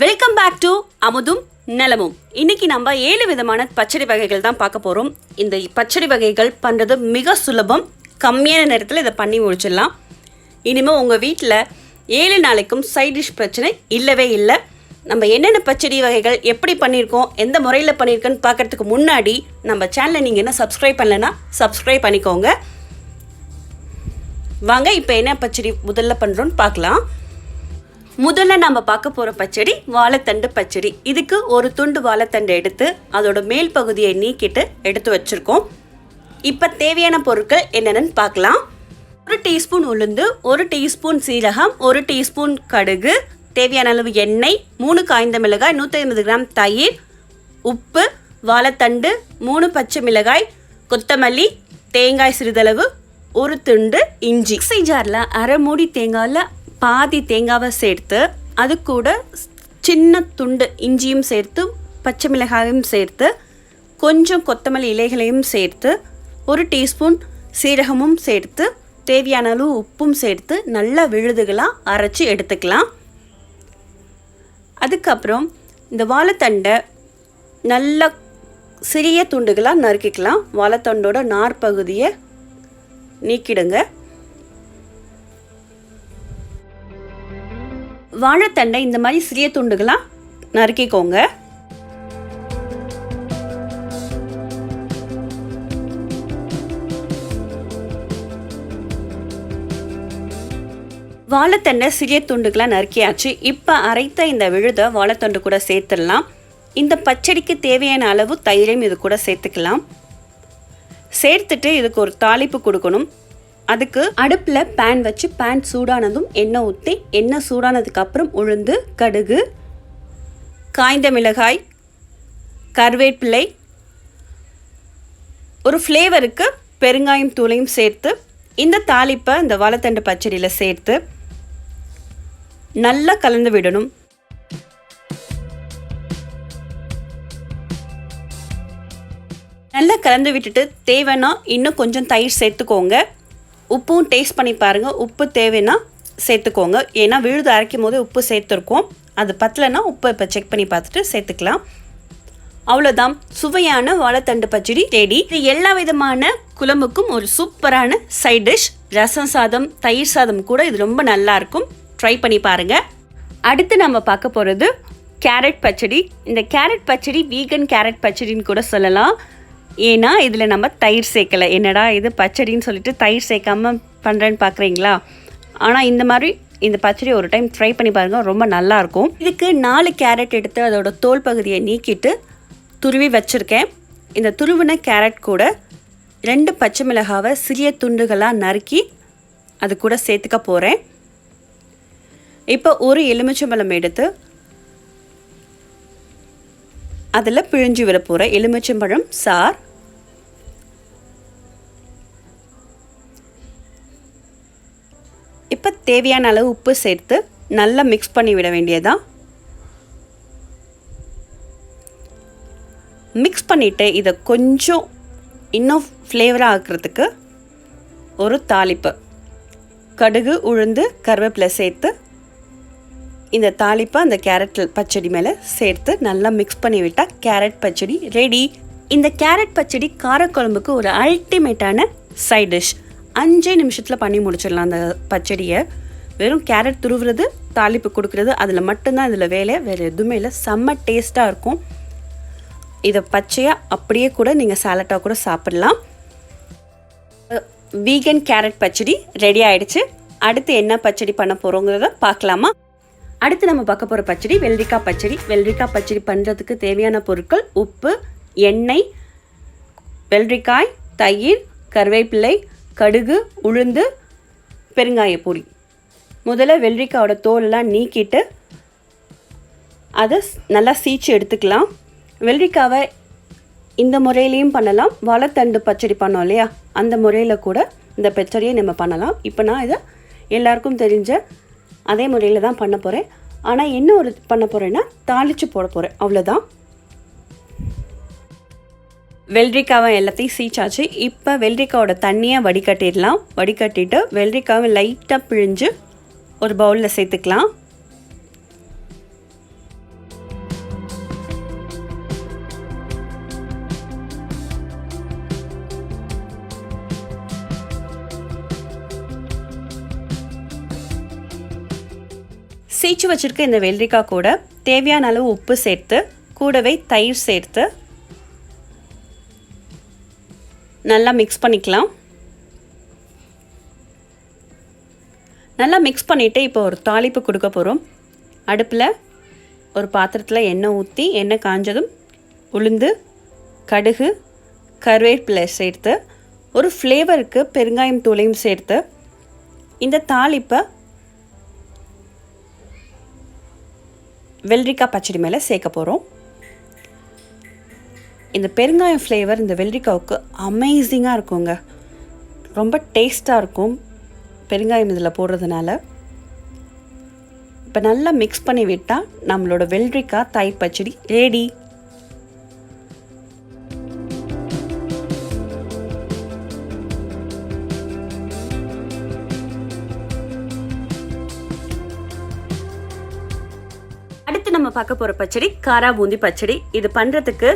Welcome back to அமுதும் நலமும். இன்னைக்கு நம்ம 7 விதமான பச்சடி வகைகள் தான் பார்க்க போகிறோம். இந்த பச்சடி வகைகள் பண்ணுறது மிக சுலபம். கம்மியான நேரத்தில் இதை பண்ணி முடிச்சிடலாம். இனிமேல் உங்கள் வீட்டில் 7 நாளைக்கும் சைட் டிஷ் பிரச்சனை இல்லவே இல்லை. நம்ம என்னென்ன பச்சடி வகைகள் எப்படி பண்ணியிருக்கோம், எந்த முறையில் பண்ணியிருக்கோன்னு பார்க்குறதுக்கு முன்னாடி நம்ம சேனலை நீங்கள் என்ன சப்ஸ்கிரைப் பண்ணலைன்னா சப்ஸ்கிரைப் பண்ணிக்கோங்க. வாங்க இப்போ என்ன பச்சடி முதல்ல பண்ணுறோன்னு பார்க்கலாம். முதல்ல நம்ம பார்க்க போகிற பச்சடி வாழைத்தண்டு பச்சடி. இதுக்கு ஒரு துண்டு வாழைத்தண்டு எடுத்து அதோட மேல் பகுதியை நீக்கிட்டு எடுத்து வச்சுருக்கோம். இப்போ தேவையான பொருட்கள் என்னென்னு பார்க்கலாம். 1 டீஸ்பூன் உளுந்து, 1 டீஸ்பூன் சீரகம், 1 டீஸ்பூன் கடுகு, தேவையான அளவு எண்ணெய், 3 காய்ந்த மிளகாய், 150 கிராம் தயிர், உப்பு, வாழைத்தண்டு, 3 பச்சை மிளகாய், கொத்தமல்லி, தேங்காய் சிறிதளவு, 1 துண்டு இஞ்சி. மிக்ஸி ஜாரில் அரை மூடி தேங்காயில் பாதி தேங்காவை சேர்த்து அது கூட சின்ன துண்டு இஞ்சியும் சேர்த்து பச்சை மிளகாயும் சேர்த்து கொஞ்சம் கொத்தமல்லி இலைகளையும் சேர்த்து 1 டீஸ்பூன் சீரகமும் சேர்த்து தேவையான அளவு உப்பும் சேர்த்து நல்லா விழுதுகளாக அரைச்சி எடுத்துக்கலாம். அதுக்கப்புறம் இந்த வாழைத்தண்டை நல்லா சிறிய துண்டுகளாக நறுக்கிக்கலாம். வாழைத்தண்டோட நார் பகுதியை நீக்கிடுங்க. வாழைத்தண்டை இந்த மாதிரி சிறிய துண்டுகளாக நறுக்கிக்கோங்க. வாழைத்தண்டை சிறிய துண்டுகளாக நறுக்கியாச்சு. இப்போ அரைத்த இந்த விழுதை வாழைத்தண்டு கூட சேர்த்துடலாம். இந்த பச்சடிக்கு தேவையான அளவு தயிரையும் இது கூட சேர்த்துக்கலாம். சேர்த்துட்டு இதுக்கு ஒரு தாளிப்பு கொடுக்கணும். அதுக்கு அடுப்பில் பேன் வச்சு பேன் சூடானதும் எண்ணெய் ஊற்றி எண்ணெய் சூடானதுக்கப்புறம் உளுந்து, கடுகு, காய்ந்த மிளகாய், கருவேப்பிலை, ஒரு ஃப்ளேவருக்கு பெருங்காயம் தூளையும் சேர்த்து இந்த தாளிப்பை இந்த வாழைத்தண்டு பச்சடியில் சேர்த்து நல்லா கலந்து விடணும். நல்லா கலந்து விட்டுட்டு தேவைன்னா இன்னும் கொஞ்சம் தயிர் சேர்த்துக்கோங்க. உப்பும் டேஸ்ட் பண்ணி பாருங்கள். உப்பு தேவைன்னா சேர்த்துக்கோங்க. ஏன்னா விழுது அரைக்கும் போது உப்பு சேர்த்துருக்கோம். அது பத்தலைன்னா உப்பு இப்போ செக் பண்ணி பார்த்துட்டு சேர்த்துக்கலாம். அவ்வளோதான், சுவையான வாழைத்தண்டு பச்சடி ரெடி. இது எல்லா விதமான குழம்புக்கும் ஒரு சூப்பரான சைட் டிஷ். ரசம் சாதம், தயிர் சாதம் கூட இது ரொம்ப நல்லாயிருக்கும். ட்ரை பண்ணி பாருங்கள். அடுத்து நம்ம பார்க்க போகிறது கேரட் பச்சடி. இந்த கேரட் பச்சடி வீகன் கேரட் பச்சடின்னு கூட சொல்லலாம். ஏன்னா இதில் நம்ம தயிர் சேர்க்கலை. என்னடா இது பச்சடின்னு சொல்லிட்டு தயிர் சேர்க்காமல் பண்ணுறேன்னு பார்க்குறீங்களா? ஆனால் இந்த மாதிரி இந்த பச்சடி ஒரு டைம் ட்ரை பண்ணி பாருங்கள், ரொம்ப நல்லாயிருக்கும். இதுக்கு 4 கேரட் எடுத்து அதோட தோல் பகுதியை நீக்கிட்டு துருவி வச்சுருக்கேன். இந்த துருவின கேரட் கூட 2 பச்சை மிளகாவை சிறிய துண்டுகளாக நறுக்கி அது கூட சேர்த்துக்க போகிறேன். இப்போ ஒரு எலுமிச்சம்பழம் எடுத்து அதில் பிழிஞ்சு விட போகிறேன். எலுமிச்சம்பழம் சார். இப்போ தேவையான அளவு உப்பு சேர்த்து நல்லா மிக்ஸ் பண்ணி விட வேண்டியதான். மிக்ஸ் பண்ணிவிட்டு இதை கொஞ்சம் இன்னும் ஃப்ளேவராக ஆக்கிறதுக்கு ஒரு தாளிப்பு கடுகு, உளுந்து, கருவேப்பிலை சேர்த்து இந்த தாளிப்பை அந்த கேரட் பச்சடி மேலே சேர்த்து நல்லா மிக்ஸ் பண்ணி விட்டால் கேரட் பச்சடி ரெடி. இந்த கேரட் பச்சடி காரக்குழம்புக்கு ஒரு அல்டிமேட்டான சைட் டிஷ். 5 நிமிஷத்தில் பண்ணி முடிச்சிடலாம். அந்த பச்சடியை வெறும் கேரட் துருவுறது, தாளிப்பு கொடுக்குறது, அதில் மட்டும்தான் இதில் வேலை, வேறு எதுவுமே இல்லை. செம்ம டேஸ்ட்டாக இருக்கும். இதை பச்சையாக அப்படியே கூட நீங்கள் சாலட்டாக கூட சாப்பிட்லாம். வீகன் கேரட் பச்சடி ரெடி ஆகிடுச்சு. அடுத்து என்ன பச்சடி பண்ண போகிறோங்கிறத பார்க்கலாமா? அடுத்து நம்ம பார்க்க போகிற பச்சடி வெள்ளரிக்காய் பச்சடி. வெள்ளரிக்காய் பச்சடி பண்ணுறதுக்கு தேவையான பொருட்கள் உப்பு, எண்ணெய், வெள்ளரிக்காய், தயிர், கருவேப்பிலை, கடுகு, உளுந்து, பெருங்காய பொடி. முதல்ல வெள்ளரிக்காயோட தோலெல்லாம் நீக்கிட்டு அதை நல்லா சீச்சு எடுத்துக்கலாம். வெள்ளரிக்காவை இந்த முறையிலையும் பண்ணலாம். வாழைத்தண்டு பச்சடி பண்ணோம் இல்லையா, அந்த முறையில் கூட இந்த பச்சடியை நம்ம பண்ணலாம். இப்போ நான் இதை எல்லாருக்கும் தெரிஞ்ச அதே முறையில் தான் பண்ண போகிறேன். ஆனால் என்ன ஒரு பண்ண போகிறேன்னா தாளித்து போட போகிறேன், அவ்வளோதான். வெள்ளரிக்காவை எல்லாத்தையும் சீச்சாச்சு. இப்போ வெள்ளரிக்காவோட தண்ணியை வடிகட்டிடலாம். வடிகட்டிட்டு வெள்ளரிக்காவை லைட்டாக பிழிஞ்சு ஒரு பவுலில் சேர்த்துக்கலாம். சீச்சு வச்சுருக்க இந்த வெள்ளரிக்காய் கூட தேவையான அளவு உப்பு சேர்த்து கூடவே தயிர் சேர்த்து நல்லா மிக்ஸ் பண்ணிக்கலாம். நல்லா மிக்ஸ் பண்ணிவிட்டு இப்போ ஒரு தாளிப்பு கொடுக்க போகிறோம். அடுப்பில் ஒரு பாத்திரத்தில் எண்ணெய் ஊற்றி எண்ணெய் காஞ்சதும் உளுந்து, கடுகு, கருவேப்பிலை சேர்த்து ஒரு ஃப்ளேவருக்கு பெருங்காயம் தூளையும் சேர்த்து இந்த தாளிப்பை வெள்ளரிக்காய் பச்சடி மேலே சேர்க்க போகிறோம். இந்த பெருங்காயம் ஃப்ளேவர் இந்த வெள்ளரிக்காவுக்கு அமேசிங்காக இருக்குங்க. ரொம்ப டேஸ்ட்டாக இருக்கும் பெருங்காயம் இதில் போடுறதுனால. இப்போ நல்லா மிக்ஸ் பண்ணி விட்டால் நம்மளோட வெள்ளரிக்காய் தயிர் பச்சடி ரெடி. அடுத்து நம்ம பார்க்க போகிற பச்சடி காரா பூந்தி பச்சடி. இது பண்ணுறதுக்கு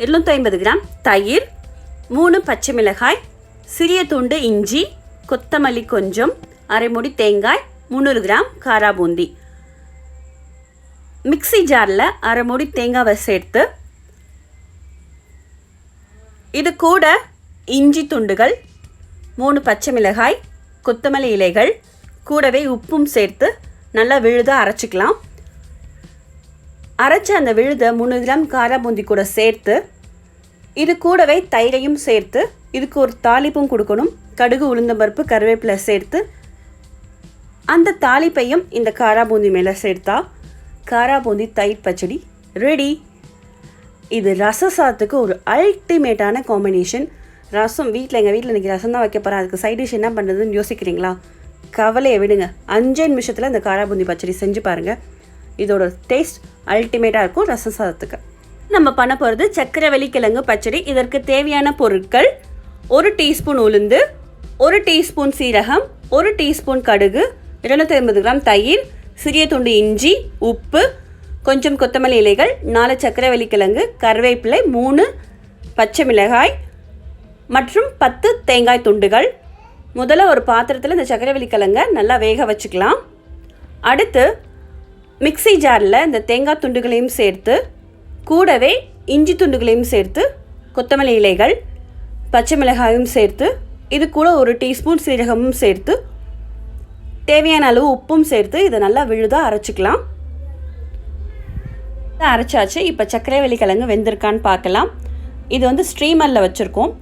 250 கிராம் தயிர், 3 பச்சை மிளகாய், சிறிய துண்டு இஞ்சி, கொத்தமல்லி கொஞ்சம், அரை மூடி தேங்காய், 300 கிராம் காரா பூந்தி. மிக்ஸி ஜாரில் அரை மூடி தேங்காவை சேர்த்து இது கூட இஞ்சி துண்டுகள், 3 பச்சை மிளகாய், கொத்தமல்லி இலைகள், கூடவே உப்பும் சேர்த்து நல்லா விழுதாக அரைச்சிக்கலாம். அரைச்ச அந்த விழுதை 300 கிராம் காரா பூந்தி கூட சேர்த்து இது கூடவே தயிரையும் சேர்த்து இதுக்கு ஒரு தாளிப்பும் கொடுக்கணும். கடுகு, உளுந்தம்பருப்பு, கருவேப்பிலை சேர்த்து அந்த தாளிப்பையும் இந்த காரா பூந்தி மேலே சேர்த்தா காரா பூந்தி தயிர் பச்சடி ரெடி. இது ரச சாதத்துக்கு ஒரு அல்டிமேட்டான காம்பினேஷன். ரசம் எங்கள் வீட்டில் இன்றைக்கி ரசம் தான் வைக்க போகிறேன், அதுக்கு சைட் டிஷ் என்ன பண்ணுறதுன்னு யோசிக்கிறீங்களா? கவலையை விடுங்க, 5 நிமிஷத்தில் இந்த காரா பூந்தி பச்சடி செஞ்சு பாருங்கள். இதோட டேஸ்ட் அல்டிமேட்டாக இருக்கும் ரச சாதத்துக்கு. நம்ம பண்ண போகிறது சக்கரவள்ளி கிழங்கு பச்சடி. இதற்கு தேவையான பொருட்கள்: 1 டீஸ்பூன் உளுந்து, 1 டீஸ்பூன் சீரகம், 1 டீஸ்பூன் கடுகு, 250 கிராம் தயிர், சிறிய துண்டு இஞ்சி, உப்பு, கொஞ்சம் கொத்தமல்லி இலைகள், 4 சக்கரவள்ளி கிழங்கு, கருவேப்பிலை, 3 பச்சை மிளகாய் மற்றும் 10 தேங்காய் துண்டுகள். முதல்ல ஒரு பாத்திரத்தில் இந்த சக்கரவள்ளி கிழங்கை நல்லா வேக வச்சுக்கலாம். அடுத்து மிக்ஸி ஜாரில் இந்த தேங்காய் துண்டுகளையும் சேர்த்து கூடவே இஞ்சி துண்டுகளையும் சேர்த்து கொத்தமல்லி இலைகள், பச்சை மிளகாயும் சேர்த்து இது கூட 1 டீஸ்பூன் சீரகமும் சேர்த்து தேவையான அளவு உப்பும் சேர்த்து இதை நல்லா விழுதாக அரைச்சிக்கலாம். அரைச்சாச்சு. இப்போ சக்கரவள்ளி கிழங்கு வெந்திருக்கான்னு பார்க்கலாம். இது ஸ்ட்ரீமரில் வச்சுருக்கோம்.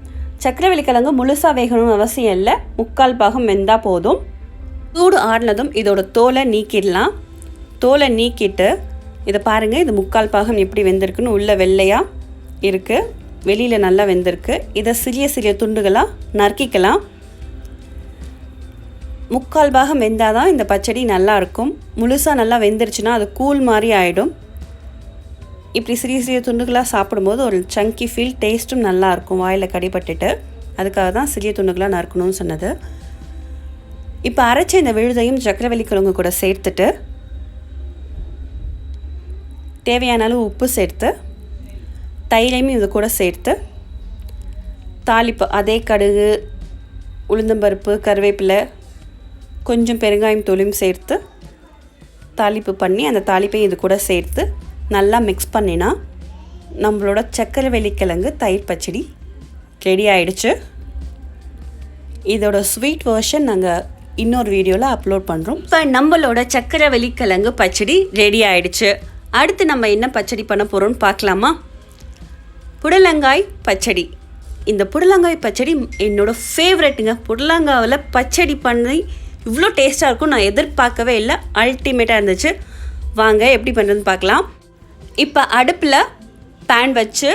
சக்கரவள்ளி கிழங்கு முழுசாக வேகணும்னு அவசியம் இல்லை, 3/4 பாகம் வெந்தால் போதும். சூடு ஆறினதும் இதோட தோலை நீக்கிடலாம். தோலை நீக்கிட்டு இதை பாருங்கள், இது 3/4 பாகம் எப்படி வெந்திருக்குன்னு. உள்ள வெள்ளையாக இருக்குது, வெளியில் நல்லா வெந்திருக்கு. இதை சிறிய சிறிய துண்டுகளாக நறுக்கிக்கலாம். 3/4 பாகம் வெந்தால் தான் இந்த பச்சடி நல்லாயிருக்கும். முழுசாக நல்லா வெந்துருச்சுன்னா அது கூழ் மாதிரி ஆகிடும். இப்படி சிறிய சிறிய துண்டுகளாக சாப்பிடும்போது ஒரு சங்கி ஃபீல், டேஸ்ட்டும் நல்லாயிருக்கும் வாயில் கடிப்பட்டுட்டு. அதுக்காக தான் சிறிய துண்டுகளாக நறுக்கணும்னு சொன்னது. இப்போ அரைச்ச இந்த விழுதையும் சக்கரவள்ளி கிழங்கு கூட சேர்த்துட்டு தேவையான அளவு உப்பு சேர்த்து தயிரையும் இது கூட சேர்த்து தாளிப்பு அதே கடுகு, உளுந்தம்பருப்பு, கருவேப்பிலை, கொஞ்சம் பெருங்காயம் தூளையும் சேர்த்து தாளிப்பு பண்ணி அந்த தாளிப்பையும் இது கூட சேர்த்து நல்லா மிக்ஸ் பண்ணினா நம்மளோட சக்கரவள்ளி கிழங்கு தயிர் பச்சடி ரெடி ஆகிடுச்சு. இதோட ஸ்வீட் வெர்ஷன் நாங்கள் இன்னொரு வீடியோவில் அப்லோட் பண்ணுறோம். இப்போ நம்மளோட சக்கரவள்ளி கிழங்கு பச்சடி ரெடி ஆகிடுச்சு. அடுத்து நம்ம என்ன பச்சடி பண்ண போகிறோம்னு பார்க்கலாமா? புடலங்காய் பச்சடி. இந்த புடலங்காய் பச்சடி என்னோடய ஃபேவரெட்டுங்க. புடலங்காவில் பச்சடி பண்ணி இவ்வளோ டேஸ்ட்டாக இருக்கும் நான் எதிர்பார்க்கவே இல்லை. அல்டிமேட்டாக இருந்துச்சு. வாங்க எப்படி பண்ணுறதுன்னு பார்க்கலாம். இப்போ அடுப்பில் பேன் வச்சு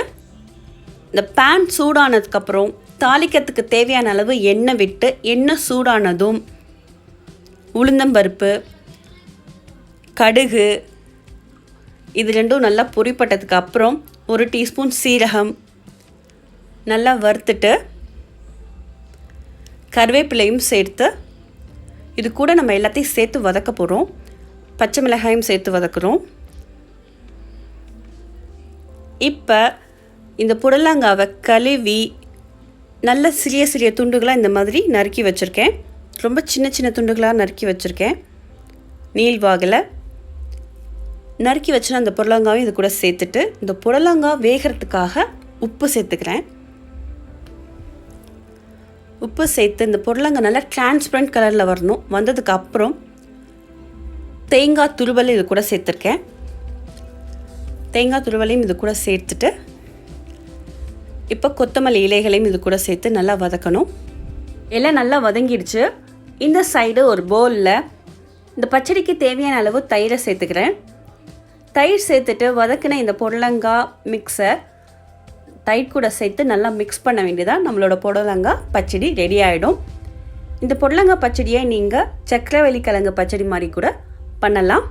இந்த பேன் சூடானதுக்கப்புறம் தாளிக்கிறதுக்கு தேவையான அளவு எண்ணெய் விட்டு எண்ணெய் சூடானதும் உளுந்தம்பருப்பு, கடுகு இது ரெண்டும் நல்லா பொரிப்பட்டதுக்கு அப்புறம் 1 டீஸ்பூன் சீரகம் நல்லா வறுத்துட்டு கருவேப்பிலையும் சேர்த்து இது கூட நம்ம எல்லாத்தையும் சேர்த்து வதக்க போகிறோம். பச்சை மிளகாயும் சேர்த்து வதக்குறோம். இப்போ இந்த புடலங்காவை கழுவி நல்ல சிறிய சிறிய துண்டுகளாக இந்த மாதிரி நறுக்கி வச்சுருக்கேன். ரொம்ப சின்ன சின்ன துண்டுகளாக நறுக்கி வச்சுருக்கேன் நீள்வாகில். நறுக்கி வச்சுனா அந்த புடலங்காயும் இது கூட சேர்த்துட்டு இந்த புடலங்காய் வேகிறதுக்காக உப்பு சேர்த்துக்கிறேன். உப்பு சேர்த்து இந்த புடலங்காய் நல்லா டிரான்ஸ்பரண்ட் கலரில் வரணும். வந்ததுக்கு அப்புறம் தேங்காய் துருவல் இது கூட சேர்த்துருக்கேன். தேங்காய் துருவலையும் இது கூட சேர்த்துட்டு இப்போ கொத்தமல்லி இலைகளையும் இது கூட சேர்த்து நல்லா வதக்கணும். எல்லாம் நல்லா வதங்கிடுச்சு. இந்த சைடு ஒரு பவுலில் இந்த பச்சடிக்கு தேவையான அளவு தயிரை சேர்த்துக்கிறேன். தயிர் சேர்த்துட்டு வதக்கின இந்த புடலங்காய் மிக்ஸை தயிர் கூட சேர்த்து நல்லா மிக்ஸ் பண்ண வேண்டியதாக நம்மளோட புடலங்காய் பச்சடி ரெடி ஆகிடும். இந்த புடலங்காய் பச்சடியை நீங்கள் சக்கரவள்ளி கிழங்கு பச்சடி மாதிரி கூட பண்ணலாம்.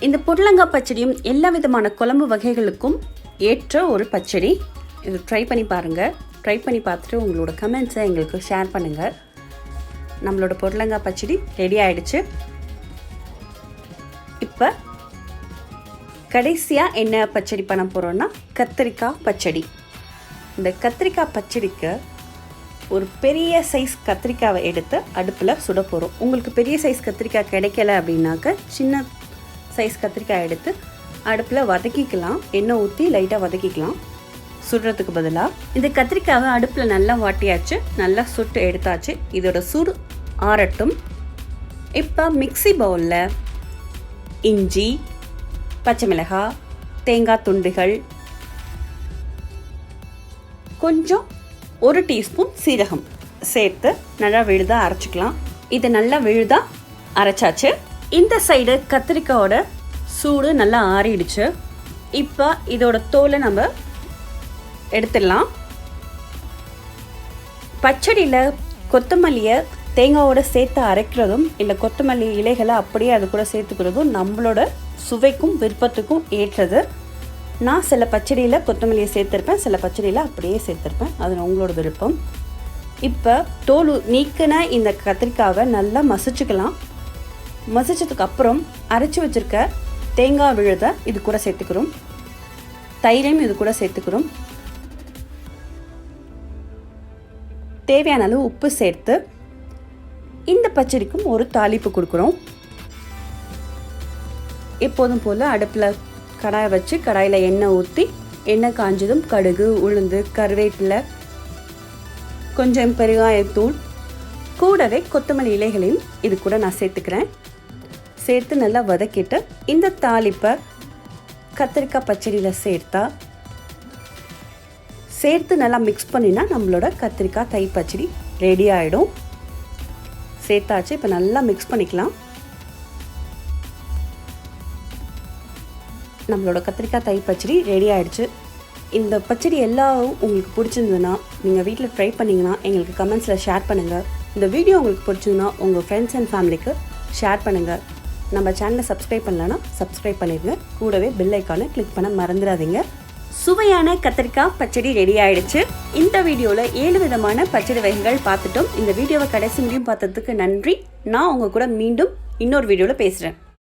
இந்த புடலங்காய் பச்சடியும் எல்லா விதமான குழம்பு வகைகளுக்கும் ஏற்ற ஒரு பச்சடி. இது ட்ரை பண்ணி பாருங்கள். ட்ரை பண்ணி பார்த்துட்டு உங்களோட கமெண்ட்ஸை எங்களுக்கு ஷேர் பண்ணுங்கள். நம்மளோட புடலங்காய் பச்சடி ரெடி ஆகிடுச்சு. இப்போ கடைசியாக என்ன பச்சடி பண்ண போகிறோன்னா கத்திரிக்காய் பச்சடி. இந்த கத்திரிக்காய் பச்சடிக்கு ஒரு பெரிய சைஸ் கத்திரிக்காவை எடுத்து அடுப்பில் சுட போகிறோம். உங்களுக்கு பெரிய சைஸ் கத்திரிக்காய் கிடைக்கல அப்படின்னாக்க சின்ன சைஸ் கத்திரிக்காய் எடுத்து அடுப்பில் வதக்கிக்கலாம். எண்ணெய் ஊற்றி லைட்டாக வதக்கிக்கலாம் சுடுறதுக்கு பதிலாக. இந்த கத்திரிக்காவை அடுப்பில் நல்லா வாட்டியாச்சு, நல்லா சுட்டு எடுத்தாச்சு. இதோட சூடு ஆறட்டும். இப்போ மிக்ஸி பவுலில் இஞ்சி, பச்சை மிளகாய், தேங்காய் துண்டுகள், கொஞ்சம் 1 டீஸ்பூன் சீரகம் சேர்த்து நல்லா விழுதாக அரைச்சிக்கலாம். இது நல்லா விழுதாக அரைச்சாச்சு. இந்த சைடு கத்திரிக்காயோட சூடு நல்லா ஆறிடுச்சு. இப்போ இதோட தோலை நம்ம எடுத்துடலாம். பச்சடியில் கொத்தமல்லியை தேங்காயோட சேர்த்து அரைக்கிறதும் இல்லை கொத்தமல்லி இலைகளை அப்படியே அது கூட சேர்த்துக்கிறதும் நம்மளோட சுவைக்கும் விருப்பத்துக்கும் ஏற்றது. நான் சில பச்சடியில் கொத்தமல்லியை சேர்த்துருப்பேன், சில பச்சடியில் அப்படியே சேர்த்துருப்பேன். அது உங்களோட விருப்பம். இப்போ தோல் நீக்கின இந்த கத்திரிக்காவை நல்லா மசிச்சுக்கலாம். மசிச்சதுக்கு அப்புறம் அரைச்சி வச்சுருக்க தேங்காய் விழுதை இது கூட சேர்த்துக்கிறோம். தயிரையும் இது கூட சேர்த்துக்கிறோம். தேவையான அளவு உப்பு சேர்த்து இந்த பச்சடிக்கும் ஒரு தாளிப்பு கொடுக்குறோம். எப்போதும் போல் அடுப்பில் கடாயை வச்சு கடாயில் எண்ணெய் ஊற்றி எண்ணெய் காஞ்சதும் கடுகு, உளுந்து, கருவேப்பிலை, கொஞ்சம் பெருங்காயத்தூள், கூடவே கொத்தமல்லி இலைகளையும் இது கூட நான் சேர்த்துக்கிறேன். சேர்த்து நல்லா வதக்கிட்டு இந்த தாளிப்பை கத்திரிக்காய் பச்சடியில் சேர்த்து நல்லா மிக்ஸ் பண்ணினா நம்மளோட கத்திரிக்காய் தயிர் பச்சடி ரெடி ஆகிடும். சேர்த்தாச்சு. இப்போ நல்லா மிக்ஸ் பண்ணிக்கலாம். நம்மளோட கத்திரிக்காய் தயிர் பச்சடி ரெடி ஆகிடுச்சு. இந்த பச்சடி எல்லாம் உங்களுக்கு பிடிச்சிருந்ததுன்னா நீங்கள் வீட்டில் ட்ரை பண்ணிங்கன்னா எங்களுக்கு கமெண்ட்ஸில் ஷேர் பண்ணுங்கள். இந்த வீடியோ உங்களுக்கு பிடிச்சிருந்ததுன்னா உங்கள் ஃப்ரெண்ட்ஸ் அண்ட் ஃபேமிலிக்கு ஷேர் பண்ணுங்கள். நம்ம சேனலை சப்ஸ்கிரைப் பண்ணலன்னா சப்ஸ்கிரைப் பண்ணிடுங்க. கூடவே பெல் ஐக்கானை கிளிக் பண்ண மறந்துடாதீங்க. சுவையான கத்திரிக்காய் பச்சடி ரெடி ஆயிடுச்சு. இந்த வீடியோவில் 7 விதமான பச்சடி வகைகள் பார்த்துட்டோம். இந்த வீடியோவை கடைசி முடியும் பார்த்ததுக்கு நன்றி. நான் உங்கள் கூட மீண்டும் இன்னொரு வீடியோவில் பேசுகிறேன்.